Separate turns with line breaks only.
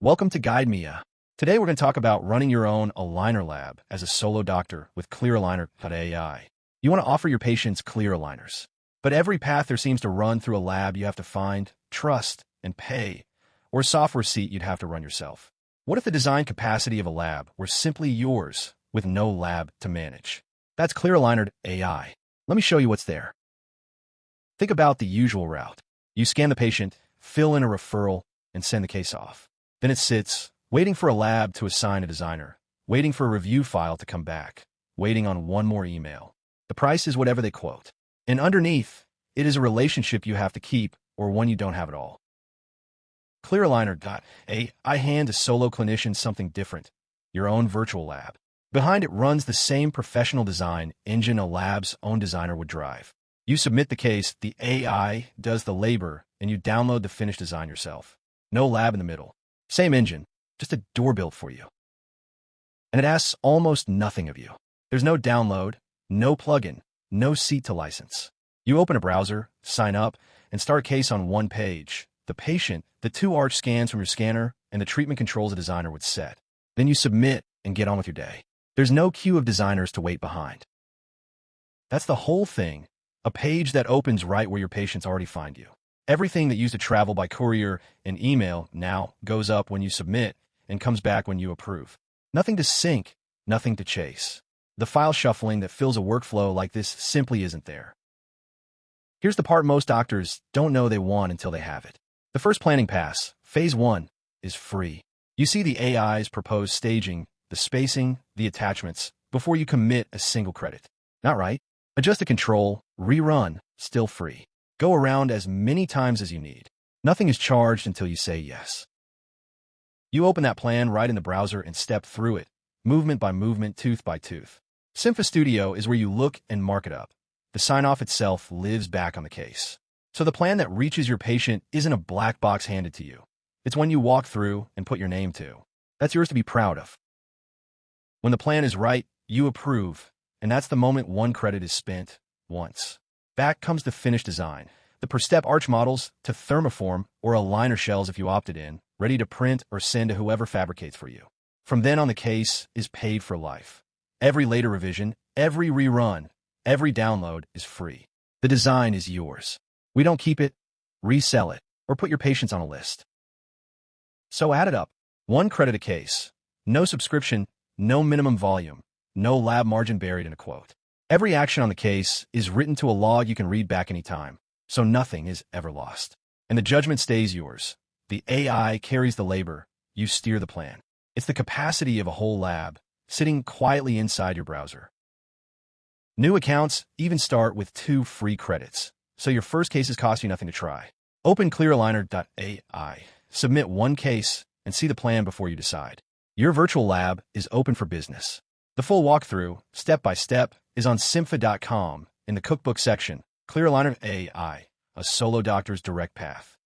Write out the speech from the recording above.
Welcome to GuideMia. Today we're going to talk about running your own aligner lab as a solo doctor with ClearAligner.AI. You want to offer your patients clear aligners. But every path there seems to run through a lab you have to find, trust, and pay, or a software seat you'd have to run yourself. What if the design capacity of a lab were simply yours with no lab to manage? That's ClearAligner.AI. Let me show you what's there. Think about the usual route. You scan the patient, fill in a referral, and send the case off. Then it sits, waiting for a lab to assign a designer, waiting for a review file to come back, waiting on one more email. The price is whatever they quote. And underneath, it is a relationship you have to keep or one you don't have at all. ClearAligner.AI hand a solo clinician something different, your own virtual lab. Behind it runs the same professional design engine a lab's own designer would drive. You submit the case, the AI does the labor, and you download the finished design yourself. No lab in the middle. Same engine, just a door built for you. And it asks almost nothing of you. There's no download, no plugin, no seat to license. You open a browser, sign up, and start a case on one page. The patient, the two arch scans from your scanner, and the treatment controls a designer would set. Then you submit and get on with your day. There's no queue of designers to wait behind. That's the whole thing, a page that opens right where your patients already find you. Everything that used to travel by courier and email now goes up when you submit and comes back when you approve. Nothing to sync, nothing to chase. The file shuffling that fills a workflow like this simply isn't there. Here's the part most doctors don't know they want until they have it. The first planning pass, phase 1, is free. You see the AI's proposed staging, the spacing, the attachments, before you commit a single credit. Not right. Adjust the control, rerun, still free. Go around as many times as you need. Nothing is charged until you say yes. You open that plan right in the browser and step through it, movement by movement, tooth by tooth. Cympha Studio is where you look and mark it up. The sign-off itself lives back on the case. So the plan that reaches your patient isn't a black box handed to you. It's one you walk through and put your name to. That's yours to be proud of. When the plan is right, you approve, and that's the moment one credit is spent once. Back comes the finished design, the per-step arch models to thermoform or aligner shells if you opted in, ready to print or send to whoever fabricates for you. From then on, the case is paid for life. Every later revision, every rerun, every download is free. The design is yours. We don't keep it, resell it, or put your patients on a list. So add it up. 1 credit a case. No subscription, no minimum volume, no lab margin buried in a quote. Every action on the case is written to a log you can read back anytime, so nothing is ever lost. And the judgment stays yours. The AI carries the labor, you steer the plan. It's the capacity of a whole lab, sitting quietly inside your browser. New accounts even start with 2 free credits, so your first cases cost you nothing to try. Open ClearAligner.AI, submit 1 case, and see the plan before you decide. Your virtual lab is open for business. The full walkthrough, step by step, is on cympha.com in the cookbook section. ClearAligner.AI, a solo doctor's direct path.